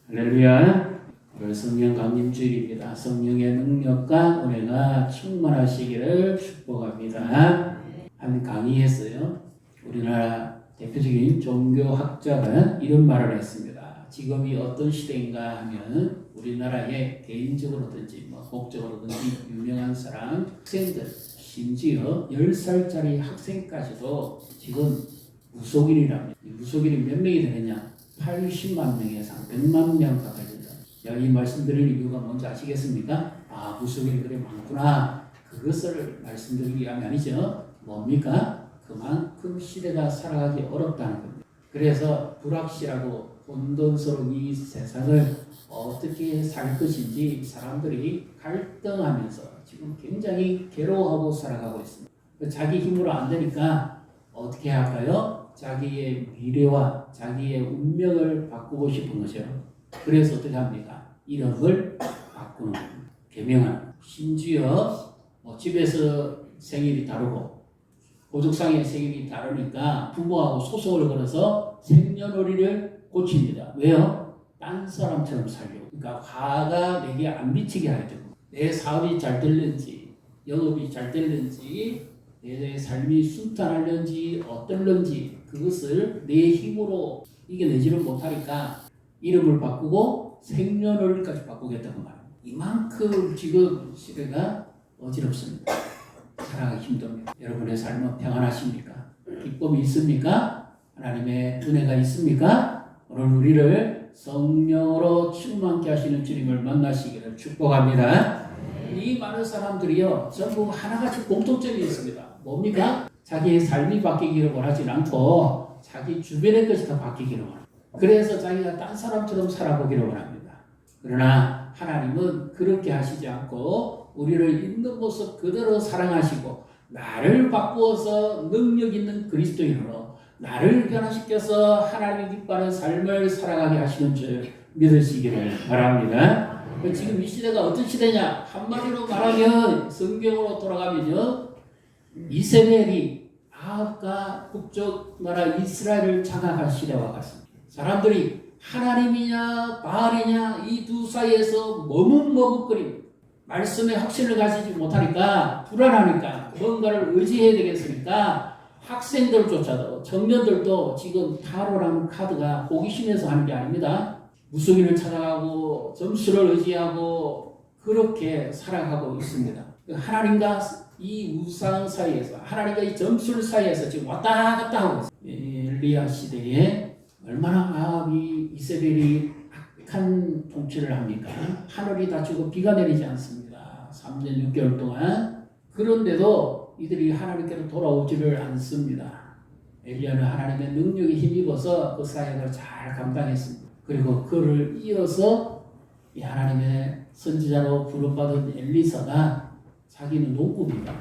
할렐루야. 오늘 성령 강림 주일입니다. 성령의 능력과 은혜가 충만하시기를 축복합니다. 한 강의에서요, 우리나라 대표적인 종교학자가 이런 말을 했습니다. 지금이 어떤 시대인가 하면 우리나라의 개인적으로든지 목적으로든지 유명한 사람, 학생들, 심지어 10살짜리 학생까지도 지금 무속인이랍니다. 무속인이 몇 명이 되느냐? 80만 명에서 100만 명 가까이 된다. 제가 이 말씀드리는 이유가 뭔지 아시겠습니까? 아, 무속인이 그래 많구나. 그것을 말씀드리기 위함이 아니죠. 뭡니까? 그만큼 시대가 살아가기 어렵다는 겁니다. 그래서 불확실하고 혼돈스러운 이 세상을 어떻게 살 것인지 사람들이 갈등하면서 지금 굉장히 괴로워하고 살아가고 있습니다. 자기 힘으로 안 되니까 어떻게 할까요? 자기의 미래와 자기의 운명을 바꾸고 싶은 거죠. 그래서 어떻게 합니까? 이름을 바꾸는 겁니다. 개명하는. 심지어 집에서 생일이 다르고 고족상의 생일이 다르니까 부모하고 소송을 걸어서 생년월일을 고칩니다. 왜요? 딴 사람처럼 살려고. 그러니까 화가 내게 안 미치게 하려고. 내 사업이 잘 되는지, 영업이 잘 되는지, 내 삶이 순탄하는지 어떨는지 그것을 내 힘으로 이겨내지를 못하니까 이름을 바꾸고 생년월일까지 바꾸겠다고 말합니다. 이만큼 지금 시대가 어지럽습니다. 살아가기 힘듭니다. 여러분의 삶은 평안하십니까? 기쁨이 있습니까? 하나님의 은혜가 있습니까? 오늘 우리를 성령으로 충만케 하시는 주님을 만나시기를 축복합니다. 이 많은 사람들이요, 전부 하나같이 공통점이 있습니다. 뭡니까? 자기의 삶이 바뀌기를 원하지 않고 자기 주변의 것이 다 바뀌기를 원합니다. 그래서 자기가 딴 사람처럼 살아보기를 원합니다. 그러나 하나님은 그렇게 하시지 않고 우리를 있는 모습 그대로 사랑하시고 나를 바꾸어서 능력 있는 그리스도인으로 나를 변화시켜서 하나님이 기뻐하는 삶을 살아가게 하시는 줄 믿으시기를 바랍니다. 지금 이 시대가 어떤 시대냐? 한마디로 말하면 성경으로 돌아가면요, 이세벨이 아합과 북쪽 나라 이스라엘을 장악할 시대와 같습니다. 사람들이 하나님이냐 바알이냐 이 두 사이에서 머뭇머뭇거립니다. 말씀에 확신을 가지지 못하니까 불안하니까 뭔가를 의지해야 되겠으니까 학생들조차도 청년들도 지금 타로라는 카드가 호기심에서 하는 게 아닙니다. 무속인을 찾아가고 점수를 의지하고 그렇게 살아가고 있습니다. 하나님과 이 우상 사이에서 하나님과 이 점술 사이에서 지금 왔다 갔다 하고 있습니다. 엘리야 시대에 얼마나 아합이 이세벨이 악한 통치를 합니까? 하늘이 닫히고 비가 내리지 않습니다. 3년 6개월 동안. 그런데도 이들이 하나님께로 돌아오지를 않습니다. 엘리야는 하나님의 능력에 힘입어서 그 사역을 잘 감당했습니다. 그리고 그를 이어서 이 하나님의 선지자로 부름받은 엘리사가 자기는 농부입니다.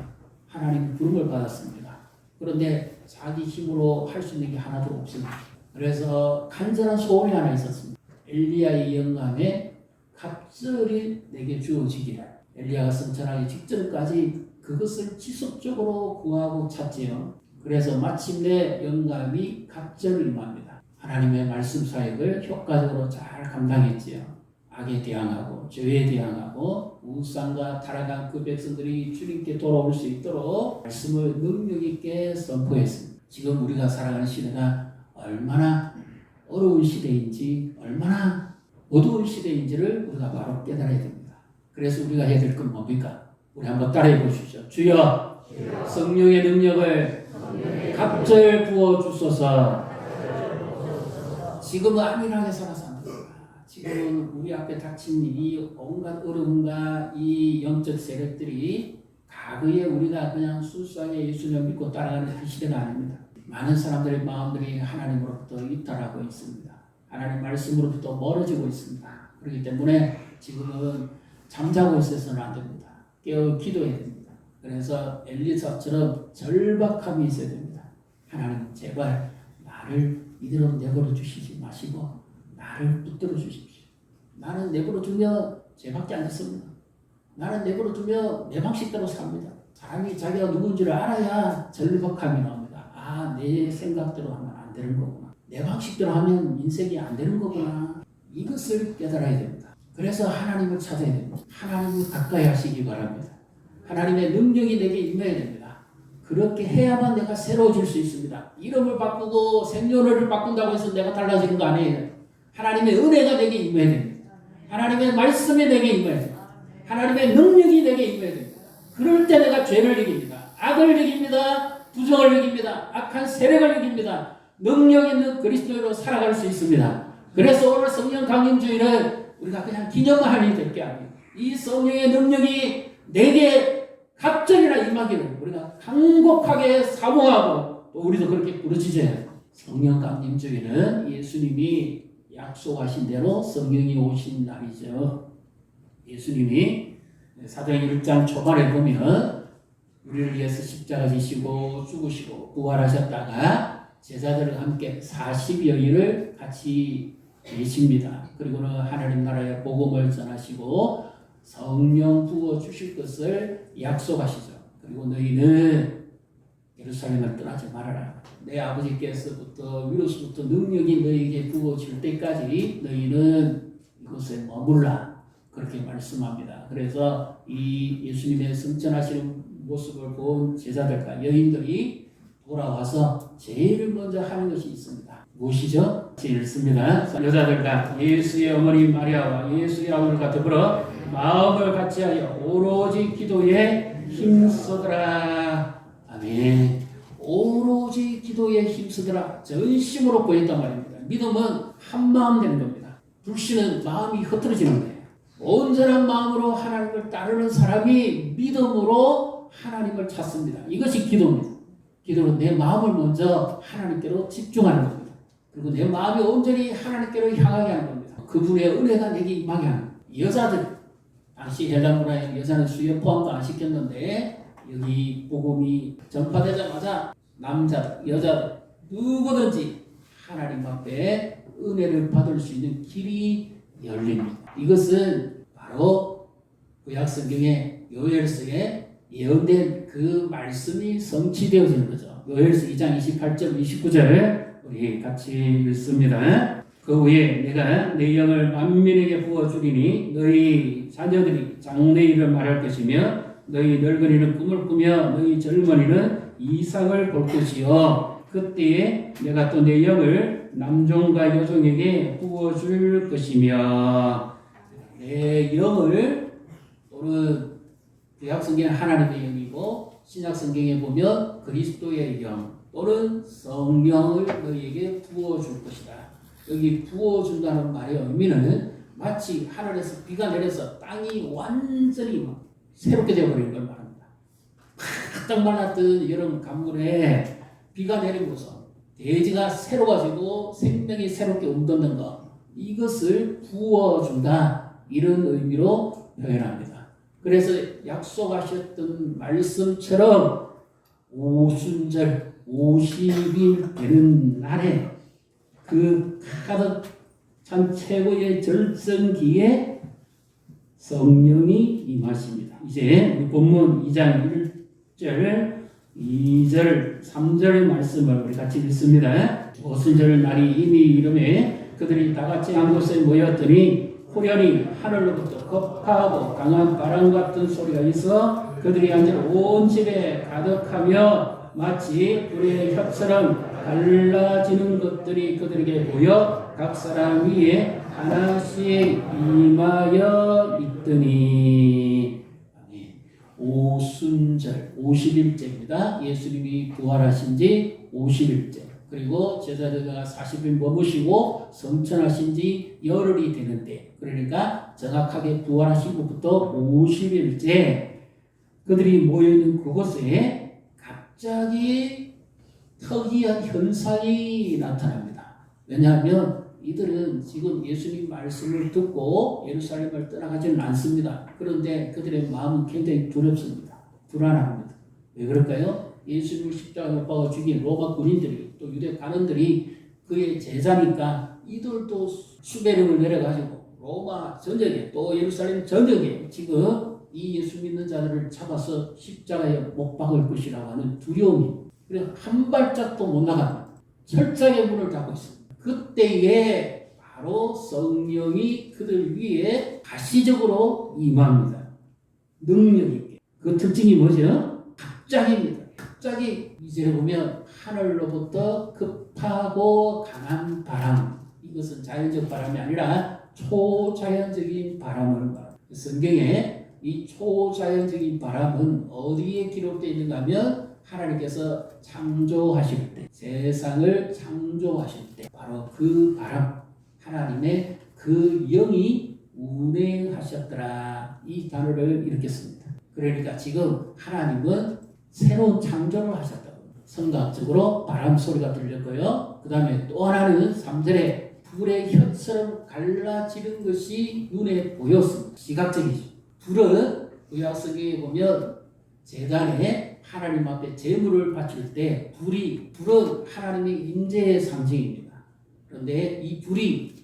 하나님의 부름을 받았습니다. 그런데 자기 힘으로 할 수 있는 게 하나도 없습니다. 그래서 간절한 소원이 하나 있었습니다. 엘리야의 영감에 갑절이 내게 주어지기를. 엘리야가 승천하기 직전까지 그것을 지속적으로 구하고 찾지요. 그래서 마침내 영감이 갑절을 임합니다. 하나님의 말씀 사역을 효과적으로 잘 감당했지요. 악에 대항하고 죄에 대항하고 우상과 타락한 그 백성들이 주님께 돌아올 수 있도록 말씀을 능력 있게 선포했습니다. 지금 우리가 살아가는 시대가 얼마나 어려운 시대인지 얼마나 어두운 시대인지를 우리가 바로 깨달아야 됩니다. 그래서 우리가 해야 될 건 뭡니까? 우리 한번 따라해 보십시오. 주여 성령의 능력을 갑절 부어주소서. 지금은 안일하게 살아서 안 됩니다. 지금은 우리 앞에 닥친 이 온갖 어려움과 이 영적 세력들이 과거에 우리가 그냥 순수하게 예수를 믿고 따라가는 그 시대가 아닙니다. 많은 사람들의 마음들이 하나님으로부터 이탈하고 있습니다. 하나님 말씀으로부터 멀어지고 있습니다. 그렇기 때문에 지금은 잠자고 있어서는 안 됩니다. 깨어 기도해야 됩니다. 그래서 엘리사처럼 절박함이 있어야 됩니다. 하나님 제발 나를 이대로 내버려 주시지 마시고 나를 붙들어 주십시오. 나는 내버려 두면 죄밖에 안 됐습니다. 나는 내버려 두면 내 방식대로 삽니다. 사람이 자기가 누군지를 알아야 절박함이 나옵니다. 아, 내 생각대로 하면 안 되는 거구나. 내 방식대로 하면 인생이 안 되는 거구나. 이것을 깨달아야 됩니다. 그래서 하나님을 찾아야 됩니다. 하나님을 가까이 하시기 바랍니다. 하나님의 능력이 내게 임해야 됩니다. 그렇게 해야만 내가 새로워질 수 있습니다. 이름을 바꾸고 생년월일을 바꾼다고 해서 내가 달라지는 거 아니에요. 하나님의 은혜가 내게 임해야 됩니다. 하나님의 말씀이 내게 임해야 됩니다. 하나님의 능력이 내게 임해야 됩니다. 그럴 때 내가 죄를 이깁니다. 악을 이깁니다. 부정을 이깁니다. 악한 세력을 이깁니다. 능력 있는 그리스도인으로 살아갈 수 있습니다. 그래서 오늘 성령 강림주일은 우리가 그냥 기념하는 될 게 아니에요. 이 성령의 능력이 내게 갑절이나 임하기를 우리가 간곡하게 사모하고 또 우리도 그렇게 부르짖어야 해요. 성령 강림주일은 예수님이 약속하신 대로 성령이 오신 날이죠. 예수님이 사도행 1장 초반에 보면 우리를 위해서 십자가 지시고 죽으시고 부활하셨다가 제자들과 함께 40여일을 같이 계십니다. 그리고는 하나님 나라의 복음을 전하시고 성령 부어 주실 것을 약속하시죠. 그리고 너희는 예루살렘을 떠나지 말아라. 내 아버지께서부터 위로서부터 능력이 너희에게 부어질 때까지 너희는 이곳에 머물라. 그렇게 말씀합니다. 그래서 이 예수님의 승천하시는 모습을 본 제자들과 여인들이 돌아와서 제일 먼저 하는 것이 있습니다. 무엇이죠? 읽습니다. 여자들과 예수의 어머니 마리아와 예수의 아버지가 더불어 마음을 같이하여 오로지 기도에 힘쓰더라. 아멘. 오로지 기도에 힘쓰더라. 전심으로 보였단 말입니다. 믿음은 한 마음 되는 겁니다. 불신은 마음이 흐트러지는 거예요. 온전한 마음으로 하나님을 따르는 사람이 믿음으로 하나님을 찾습니다. 이것이 기도입니다. 기도는 내 마음을 먼저 하나님께로 집중하는 겁니다. 그리고 내 마음이 온전히 하나님께로 향하게 하는 겁니다. 그분의 은혜가 내게 임하게 하는 겁니다. 여자들, 당시 헬라 문화에 여자는 수여 포함도 안 시켰는데 여기 복음이 전파되자마자 남자들, 여자들 누구든지 하나님 앞에 은혜를 받을 수 있는 길이 열립니다. 이것은 바로 구약성경의 요엘서에 예언된 그 말씀이 성취되어지는 거죠. 요엘서 2장 28절 29절 우리 같이 읽습니다. 그 후에 내가 내 영을 만민에게 부어주리니 너희 자녀들이 장래일을 말할 것이며 너희 늙은이는 꿈을 꾸며 너희 젊은이는 이상을 볼 것이요 그때에 내가 또 내 영을 남종과 여종에게 부어줄 것이며 내 영을 또는 구약성경은 하나님의 영이고 신약성경에 보면 그리스도의 영 또는 성령을 너희에게 부어줄 것이다. 여기 부어준다는 말의 의미는 마치 하늘에서 비가 내려서 땅이 완전히 새롭게 되어버리는 걸 말합니다. 바짝 말랐던 여름 강물에 비가 내리면서 대지가 새로워지고 생명이 새롭게 움돋는 것 이것을 부어준다 이런 의미로 표현합니다. 그래서 약속하셨던 말씀처럼 오순절 50일 되는 날에 그 가득 찬 최고의 절정기에 성령이 임하십니다. 이제 우리 본문 2장 1절, 2절, 3절의 말씀을 우리 같이 읽습니다. 오순절 날이 이미 이름에 그들이 다 같이 한 곳에 모였더니 호련히 하늘로부터 겁하고 강한 바람 같은 소리가 있어 그들이 앉은 온 집에 가득하며 마치 불의 혀처럼 갈라지는 것들이 그들에게 보여 각 사람 위에 하나씩 임하여 있더니 오순절 50일째입니다. 예수님이 부활하신 지 50일째 그리고 제자들과 40일 머무시고 성천하신 지 열흘이 되는데 그러니까 정확하게 부활하신 것부터 50일째 그들이 모여있는 그곳에 갑자기 특이한 현상이 나타납니다. 왜냐하면 이들은 지금 예수님 말씀을 듣고 예루살렘을 떠나가지는 않습니다. 그런데 그들의 마음은 굉장히 두렵습니다. 불안합니다. 왜 그럴까요? 예수님을 십자가에 못 박아 죽인 로마 군인들이 또 유대 관원들이 그의 제자니까 이들도 수배령을 내려가지고 로마 전역에 또 예루살렘 전역에 지금 이 예수 믿는 자들을 잡아서 십자가에 못 박을 것이라고 하는 두려움이 그래서 한 발짝도 못 나갑니다. 철저하게 문을 닫고 있습니다. 그때에 바로 성령이 그들 위에 가시적으로 임합니다. 능력 있게. 그 특징이 뭐죠? 갑자기입니다. 갑자기 이제 보면 하늘로부터 급하고 강한 바람. 이것은 자연적 바람이 아니라 초자연적인 바람을 말합니다. 성경에 이 초자연적인 바람은 어디에 기록되어 있는가 하면 하나님께서 창조하실 때, 세상을 창조하실 때 바로 그 바람, 하나님의 그 영이 운행하셨더라. 이 단어를 이렇게 씁니다. 그러니까 지금 하나님은 새로운 창조를 하셨다고. 성각적으로 바람 소리가 들렸고요. 그 다음에 또 하나는 3절에 불의 혀처럼 갈라지는 것이 눈에 보였습니다. 시각적이죠. 불은 구약성경에 보면 제단에 하나님 앞에 제물을 바칠 때 불은 하나님의 임재의 상징입니다. 그런데 이 불이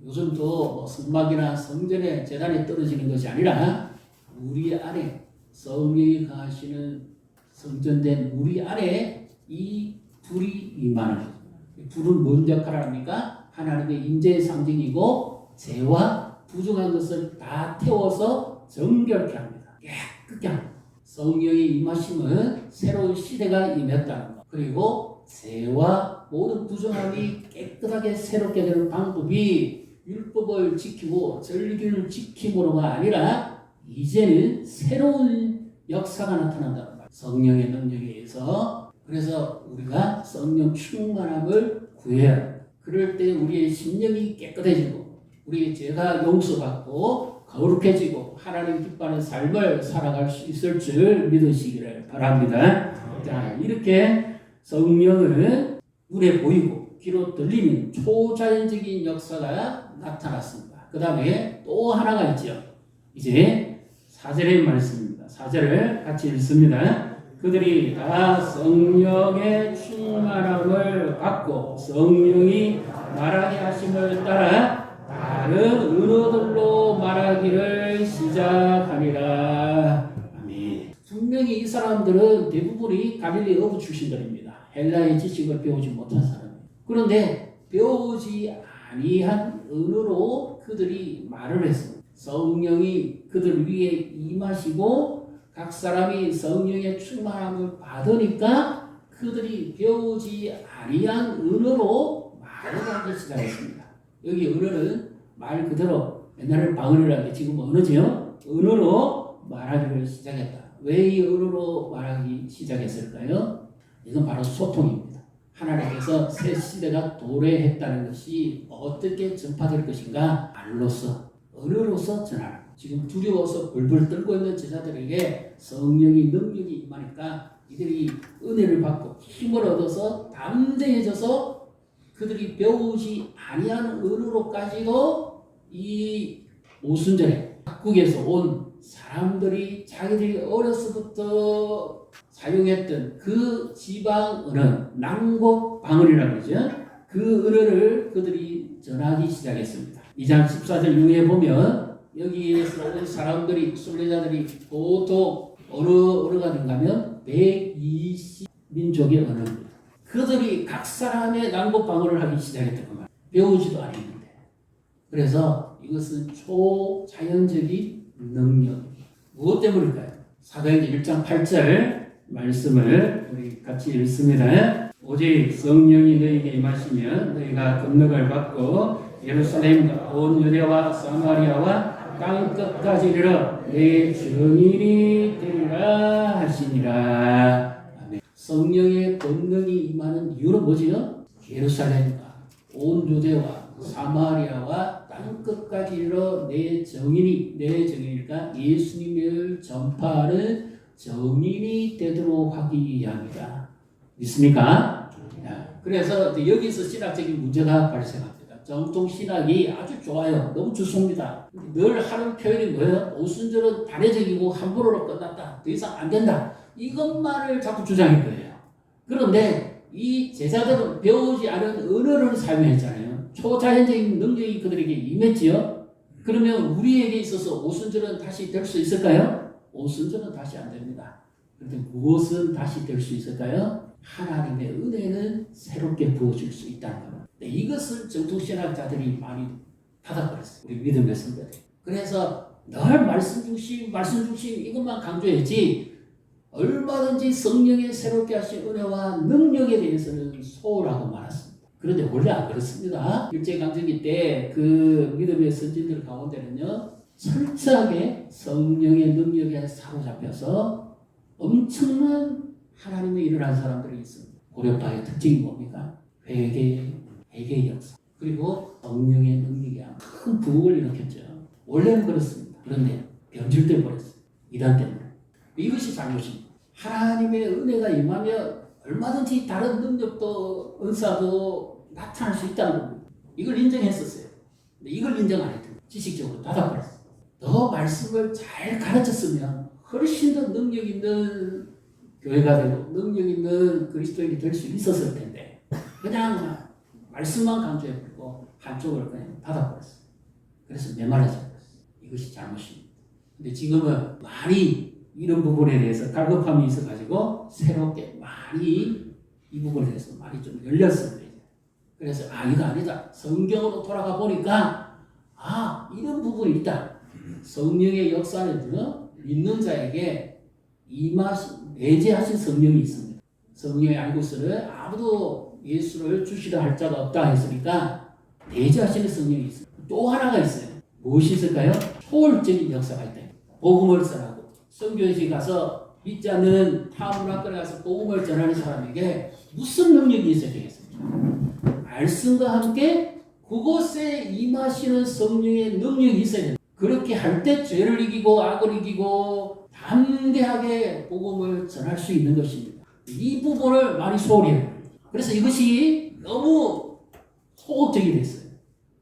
요즘도 뭐 성막이나 성전에 제단에 떨어지는 것이 아니라 우리 안에 성령이 가시는 성전된 우리 안에 이 불이 임하는 거죠. 불은 뭔 역할을 합니까? 하나님의 임재의 상징이고 죄와 부정한 것을 다 태워서 정결케 합니다. 깨끗게 합니다. 성령의 임하심은 새로운 시대가 임했다는 것. 그리고 죄와 모든 부정함이 깨끗하게 새롭게 되는 방법이 율법을 지키고 절기를 지킴으로가 아니라 이제는 새로운 역사가 나타난다는 말. 성령의 능력에 의해서. 그래서 우리가 성령 충만함을 구해야 합니다. 그럴 때 우리의 심령이 깨끗해지고 우리의 죄가 용서받고 거룩해지고 하나님 기뻐하는 삶을 살아갈 수 있을 줄 믿으시기를 바랍니다. 자, 이렇게 성령은 눈에 보이고 귀로 들리는 초자연적인 역사가 나타났습니다. 그 다음에 또 하나가 있죠. 이제 4절의 말씀입니다. 4절을 같이 읽습니다. 그들이 다 성령의 충만함을 받고 성령이 말하게 하심을 따라 다른 언어들로 말하기를 시작하니라. 아멘. 분명히 이 사람들은 대부분이 갈릴리 어부 출신들입니다. 헬라의 지식을 배우지 못한 사람이에요. 그런데 배우지 아니한 언어로 그들이 말을 했습니다. 성령이 그들 위에 임하시고 각 사람이 성령의 충만함을 받으니까 그들이 배우지 아니한 언어로 말을 하기 시작했습니다. 여기 언어는 말 그대로 옛날에는 방언이라는데 지금 언어죠. 언어로 말하기를 시작했다. 왜 이 언어로 말하기 시작했을까요? 이건 바로 소통입니다. 하나님께서 새 시대가 도래했다는 것이 어떻게 전파될 것인가? 말로서, 언어로서 전하는. 지금 두려워서 불불 떨고 있는 제자들에게 성령이 능력이 임하니까 이들이 은혜를 받고 힘을 얻어서 담대해져서 그들이 배우지 아니하는 언어로까지도 이 오순절에 각국에서 온 사람들이 자기들이 어려서부터 사용했던 그 지방 언어, 남곡 방언이라고 그러죠. 그 언어를 그들이 전하기 시작했습니다. 2장 14절 이후에 보면 여기에서 온 사람들이, 순례자들이 보통 어느 언어가 된가 하면 120민족의 언어입니다. 그들이 각 사람의 남북 방언을 하기 시작했던 것 같아요. 배우지도 않았는데. 그래서 이것은 초자연적인 능력. 무엇 때문일까요? 사도행전 1장 8절 말씀을 우리 같이 읽습니다. 오직 성령이 너희에게 임하시면 너희가 권능을 받고 예루살렘과 온 유대와 사마리아와 땅 끝까지 이르러 내 증인이 되리라 하시니라. 아멘. 성령의 권능이 임하는 이유는 뭐지요? 예루살렘과 온 유대와 사마리아와 땅 끝까지 이르러 내 증인이니까 예수님을 전파하는 정인이 되도록 하기 위함이다. 믿습니까? 그래서 여기서 신학적인 문제가 발생합니다. 정통 신학이 아주 좋아요. 너무 좋습니다. 늘 하는 표현이 뭐예요? 오순절은 단회적이고 함부로로 끝났다. 더 이상 안 된다. 이것만을 자꾸 주장할 거예요. 그런데 이 제자들은 배우지 않은 언어를 사용했잖아요. 초자연적인 능력이 그들에게 임했지요. 그러면 우리에게 있어서 오순절은 다시 될 수 있을까요? 오순절은 다시 안 됩니다. 그런데 무엇은 다시 될 수 있을까요? 하나님의 은혜는 새롭게 부어질 수 있다는 겁니다. 이것을 정통신학자들이 많이 닫아버렸어요. 우리 믿음의 선배들. 그래서 늘 말씀 중심 이것만 강조했지 얼마든지 성령의 새롭게 하신 은혜와 능력에 대해서는 소홀하고 많았습니다. 그런데 원래 안 그렇습니다. 일제강점기 때 그 믿음의 선진들 가운데는요 철저하게 성령의 능력에 사로잡혀서 엄청난 하나님의 일을 한 사람들이 있습니다. 고려파의 특징이 뭡니까? 회개의 역사 그리고 성령의 능력이 큰 부흥을 일으켰죠. 원래는 그렇습니다. 그런데 변질돼 버렸어요. 이단 때문에. 이것이 잘못입니다. 하나님의 은혜가 임하면 얼마든지 다른 능력도 은사도 나타날 수 있다는 겁니다. 이걸 인정했었어요. 근데 이걸 인정 안 했더니 지식적으로 닫아버렸어요. 더 말씀을 잘 가르쳤으면 훨씬 더 능력 있는 교회가 되고 능력 있는 그리스도인이 될 수 있었을 텐데 그냥 말씀만 강조해버리고 한쪽을 그냥 닫아버렸어요. 그래서 메말라져버렸어요. 이것이 잘못입니다. 근데 지금은 많이 이런 부분에 대해서 갈급함이 있어가지고 새롭게 많이 이 부분에 대해서 많이 좀 열렸습니다. 그래서 이거 아니다. 성경으로 돌아가 보니까 이런 부분이 있다. 성령의 역사는 믿는 자에게 내재하신 성령이 있습니다. 성령의 알고서는 아무도 예수를 주시라 할 자가 없다 했으니까 내재하시는 성령이 있습니다. 또 하나가 있어요. 무엇이 있을까요? 초월적인 역사가 있다. 복음을 전하고 선교지 가서 믿지 않는 타문학교에 가서 복음을 전하는 사람에게 무슨 능력이 있어야 되겠습니까? 말씀과 함께 그곳에 임하시는 성령의 능력이 있어야 됩니다. 그렇게 할 때 죄를 이기고 악을 이기고 담대하게 복음을 전할 수 있는 것입니다. 이 부분을 많이 소홀히 해요. 그래서 이것이 너무 소극적이 됐어요.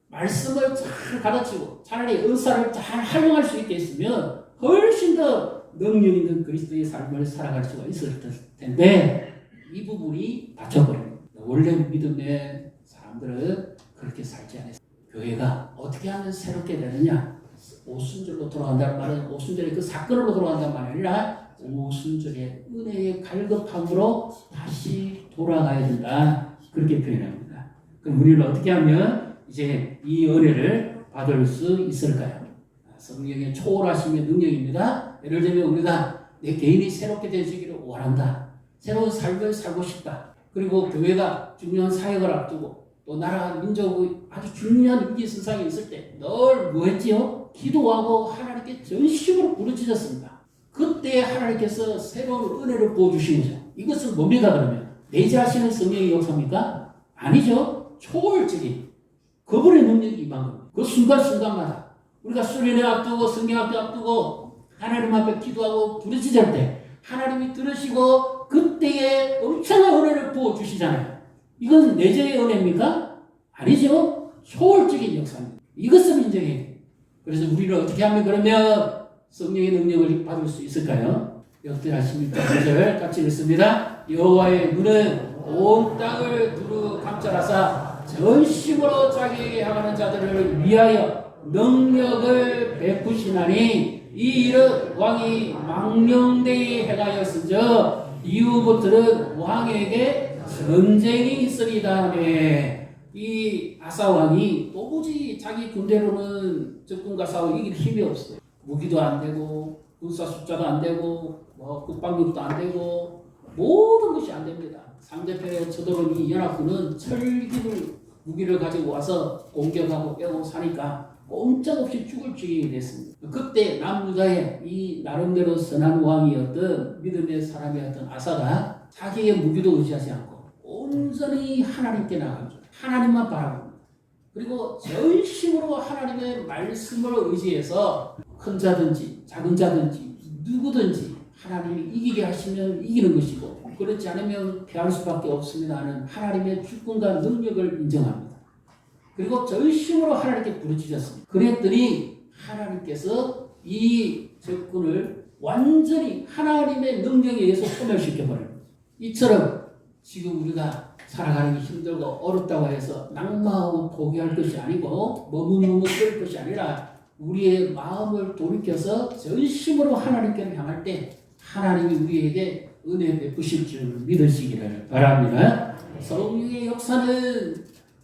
말씀을 잘 가르치고 차라리 은사를 잘 활용할 수 있게 했으면 훨씬 더 능력 있는 그리스도의 삶을 살아갈 수가 있었을 텐데 이 부분이 닫혀버립니다. 원래 믿음의 사람들은 그렇게 살지 않았어요. 교회가 어떻게 하면 새롭게 되느냐? 오순절로 돌아간다는 말은 오순절의 그 사건으로 돌아간다는 말이 아니라 오순절의 은혜의 갈급함으로 다시 돌아가야 된다. 그렇게 표현합니다. 그럼 우리는 어떻게 하면 이제 이 은혜를 받을 수 있을까요? 성령의 초월하심의 능력입니다. 예를 들면 우리가 내 개인이 새롭게 되시기를 원한다. 새로운 삶을 살고 싶다. 그리고 교회가 중요한 사역을 앞두고 또 나라 민족의 아주 중요한 위기 선상에 있을 때 늘 뭐 했지요? 기도하고 하나님께 전심으로 부르짖었습니다. 그때 하나님께서 새로운 은혜를 부어주신 거죠. 이것은 뭡니까 그러면? 내재하시는 성령의 역사입니까? 아니죠. 초월적인 그분의 능력이 임한 겁니다. 그 순간순간마다 우리가 수련회 앞두고 성경학교 앞두고 하나님 앞에 기도하고 부르짖을 때 하나님이 들으시고 그때에 엄청난 은혜를 부어주시잖아요. 이건 내재의 은혜입니까? 아니죠. 초월적인 역사입니다. 이것을 인정해야 돼요. 그래서 우리는 어떻게 하면 그러면 성령의 능력을 받을 수 있을까요? 역대하 16절 같이 읽습니다. 여호와의 눈은 온 땅을 두루 감찰하사 전심으로 자기에게 향하는 자들을 위하여 능력을 베푸시나니 이 일은 왕이 망령되이 행하였으므로 이후부터는 왕에게 전쟁이 있으리다 하네. 이 아사 왕이 도무지 자기 군대로는 적군과 싸워 이길 힘이 없어요. 무기도 안 되고 군사 숫자도 안 되고 국방력도 안 되고 모든 것이 안 됩니다. 상대편에 쳐들어온 이 연합군은 철기를 무기를 가지고 와서 공격하고 빼고 사니까 꼼짝없이 죽을 지경이 됐습니다. 그때 남유다의 이 나름대로 선한 왕이었던 믿음의 사람이었던 아사가 자기의 무기도 의지하지 않고 온전히 하나님께 나아갑니다. 하나님만 바라봅니다. 그리고 전심으로 하나님의 말씀을 의지해서 큰 자든지 작은 자든지 누구든지 하나님이 이기게 하시면 이기는 것이고 그렇지 않으면 피할 수밖에 없습니다 하는 하나님의 주권과 능력을 인정합니다. 그리고 전심으로 하나님께 부르짖었습니다. 그랬더니 하나님께서 이 적군을 완전히 하나님의 능력에 의해서 소멸시켜버립니다. 이처럼 지금 우리가 살아가는 게 힘들고 어렵다고 해서 낙마하고 포기할 것이 아니고 머뭇머뭇 될 것이 아니라 우리의 마음을 돌이켜서 전심으로 하나님께를 향할 때 하나님이 우리에게 은혜 베푸실 줄 믿으시기를 바랍니다. 성령의 역사는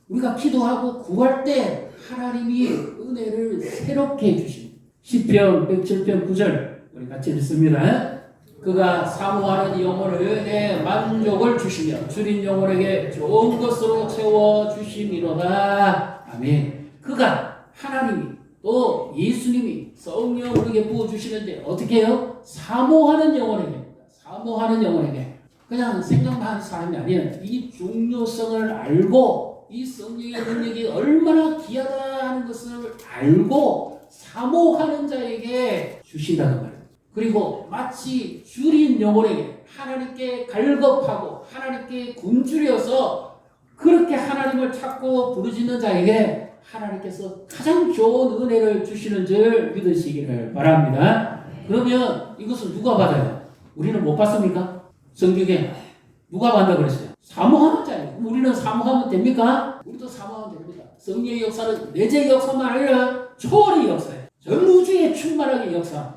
우리가 기도하고 구할 때 하나님이 은혜를 새롭게 해주십니다. 시편 107편 9절 우리 같이 읽습니다. 그가 사모하는 영혼에게 만족을 주시며 줄인 영혼에게 좋은 것으로 채워주심이로다. 아멘. 그가 하나님이 또 예수님이 성령 우리에게 부어주시는데 어떻게 해요? 사모하는 영혼에게, 사모하는 영혼에게. 그냥 생각만 하는 사람이 아니에요. 이 중요성을 알고 이 성령의 능력이 얼마나 귀하다 하는 것을 알고 사모하는 자에게 주신다는 말이에요. 그리고 마치 줄인 영혼에게 하나님께 갈급하고 하나님께 굶주려서 그렇게 하나님을 찾고 부르짖는 자에게 하나님께서 가장 좋은 은혜를 주시는 줄 믿으시기를 바랍니다. 그러면 이것은 누가 받아요? 우리는 못 받습니까? 성경에 누가 받는다고 그랬어요? 사모하는 자예요. 우리는 사모하면 됩니까? 우리도 사모하면 됩니다. 성령의 역사는 내재 역사만 아니라 초월의 역사예요. 전 우주에 충만하게 역사.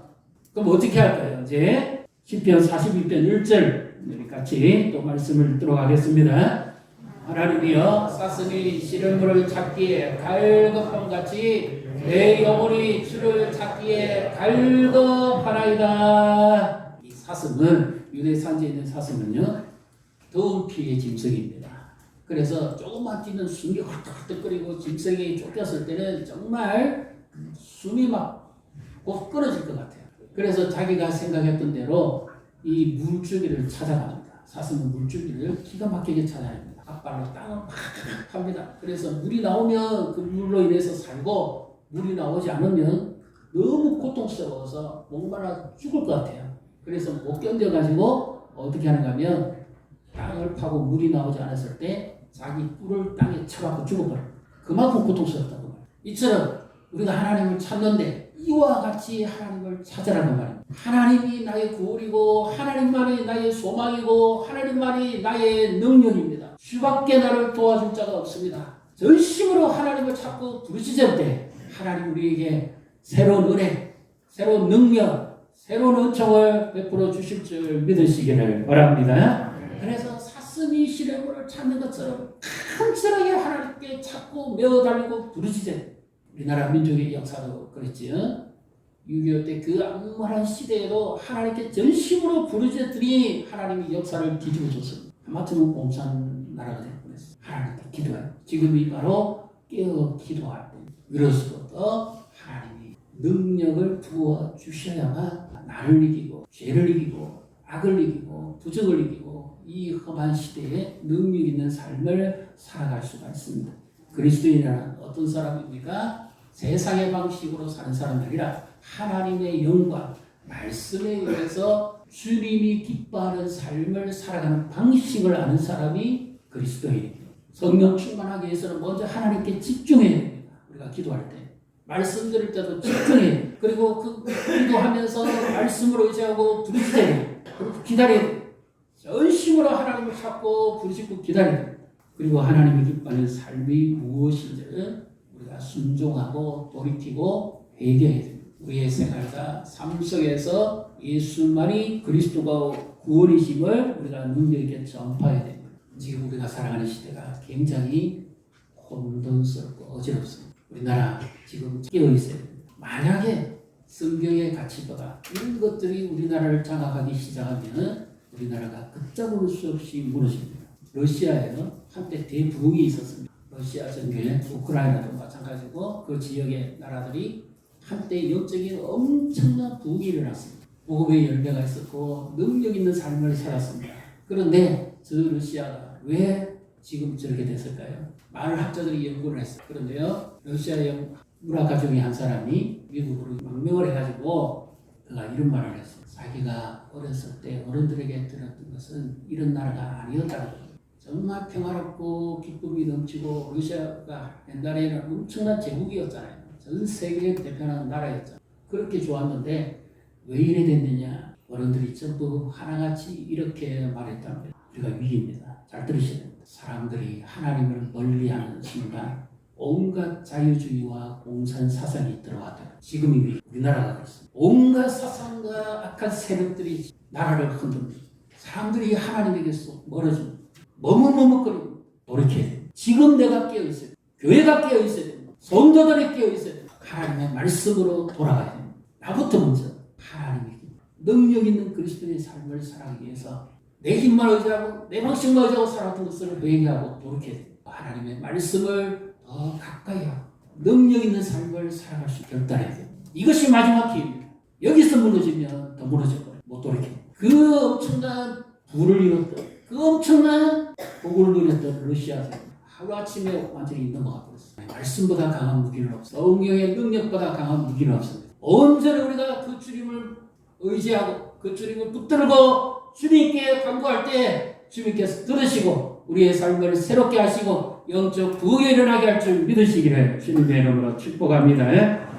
그럼 어떻게 할까요? 이제 시편 42편 1절 우리 같이 또 말씀을 듣도록 하겠습니다. 하나님이여 사슴이 시냇물을 찾기에 갈급함같이 내 영혼이 주를 찾기에 갈급하나이다. 이 사슴은 유대 산지에 있는 사슴은요 더운 피의 짐승입니다. 그래서 조금만 뛰는 숨이 헐떡헐떡거리고 짐승이 쫓겼을 때는 정말 숨이 막 곧 끊어질 것 같아요. 그래서 자기가 생각했던 대로 이 물줄기를 찾아갑니다. 사슴은 물줄기를 기가 막히게 찾아냅니다. 앞발로 땅을 팍 팝니다. 그래서 물이 나오면 그 물로 인해서 살고 물이 나오지 않으면 너무 고통스러워서 목말라 죽을 것 같아요. 그래서 못 견뎌가지고 어떻게 하는가 하면 땅을 파고 물이 나오지 않았을 때 자기 뿔을 땅에 쳐갖고 죽어버려요. 그만큼 고통스럽다고 말해요. 이처럼 우리가 하나님을 찾는데 이와 같이 하나님을 찾으라는 말입니다. 하나님이 나의 구원이고 하나님만이 나의 소망이고 하나님만이 나의 능력입니다. 주밖에 나를 도와줄 자가 없습니다. 전심으로 하나님을 찾고 부르짖을 때 하나님 우리에게 새로운 은혜, 새로운 능력, 새로운 은총을 베풀어 주실 줄 믿으시기를 바랍니다. 그래서 사슴이 시냇물을 찾는 것처럼 간절하게 하나님께 찾고 메어달리고 부르짖어요. 우리나라 민족의 역사도 그랬지요. 6.25 때 그 암울한 시대에도 하나님께 전심으로 부르짖더니 하나님이 역사를 뒤집어 줬습니다. 하마터면 공산 나라가 되고 그랬어요. 하나님께 기도해요. 지금이 바로 깨어 기도할 때 위로서부터 하나님이 능력을 부어 주셔야만 나를 이기고 죄를 이기고 악을 이기고 부정을 이기고 이 험한 시대에 능력 있는 삶을 살아갈 수가 있습니다. 그리스도인이란 어떤 사람입니까? 세상의 방식으로 사는 사람이 아니라 하나님의 영광, 말씀에 의해서 주님이 기뻐하는 삶을 살아가는 방식을 아는 사람이 그리스도인입니다. 성령 충만하기 위해서는 먼저 하나님께 집중해야 됩니다. 우리가 기도할 때. 말씀 드릴 때도 집중해야 돼요. 그리고 그 기도하면서 말씀을 의지하고 부르짖어야 돼요. 그리고 기다려야 돼요. 전심으로 하나님을 찾고 부르짖고 기다려야 돼요. 그리고 하나님이 기뻐하는 삶이 무엇인지를 우리가 순종하고 돌이키고 회개해야 됩니다. 우리의 생활과 삶 속에서 예수만이 그리스도가 구원이심을 우리가 능력 있게 전파해야 됩니다. 지금 우리가 살아가는 시대가 굉장히 혼돈스럽고 어지럽습니다. 우리나라 지금 깨어 있어야 됩니다. 만약에 성경의 가치보다 이런 것들이 우리나라를 장악하기 시작하면 우리나라가 걷잡을 수 없이 무너집니다. 러시아에는 한때 대부흥이 있었습니다. 러시아 전경에 우크라이나도 마찬가지고 그 지역의 나라들이 한때 영적인 엄청난 부흥이 일어났습니다. 복음의 열매가 있었고 능력 있는 삶을 살았습니다. 그런데 저 러시아가 왜 지금 저렇게 됐을까요? 많은 학자들이 연구를 했어요. 그런데요, 러시아의 문학가 중에 한 사람이 미국으로 망명을 해가지고 그가 이런 말을 했어요. 자기가 어렸을 때 어른들에게 들었던 것은 이런 나라가 아니었다는 거예요. 정말 평화롭고 기쁨이 넘치고 러시아가 옛날에는 엄청난 제국이었잖아요. 전 세계에 대표하는 나라였죠. 그렇게 좋았는데 왜 이래 됐느냐. 어른들이 전부 하나같이 이렇게 말했다는 거예요. 우리가 위기입니다. 잘 들으셔야 됩니다. 사람들이 하나님을 멀리하는 순간 온갖 자유주의와 공산 사상이 들어왔다. 지금이 위기. 우리나라가 그렇습니다. 온갖 사상과 악한 세력들이 나라를 흔듭니다. 사람들이 하나님에게서 멀어집니다. 머뭇머뭇거리고 돌이켜야 돼요. 지금 내가 깨어 있어야 돼. 교회가 깨어 있어야 돼. 성도들이 깨어 있어야 돼. 하나님의 말씀으로 돌아가야 돼. 나부터 먼저 하나님의 능력 있는 그리스도의 삶을 살아가기 위해서 내 힘만 의지하고 내 방식만 의지하고 살았던 것을 회개하고 노력해야 돼. 하나님의 말씀을 더 가까이 하고 능력 있는 삶을 살아갈 수 결단해야 돼. 이것이 마지막 기회입니다. 여기서 무너지면 더 무너져버려. 못 돌이켜. 그 엄청난 부를 이뤘던 그 엄청난 복을 누렸던 러시아에서 하루아침에 완전히 넘어가버렸어요. 말씀보다 강한 무기는 없어. 성령의 능력보다 강한 무기는 없습니다. 온전히 우리가 그 주님을 의지하고 그 주님을 붙들고 주님께 간구할 때 주님께서 들으시고 우리의 삶을 새롭게 하시고 영적 부흥이 일어나게 할 줄 믿으시기를 주님의 이름으로 축복합니다.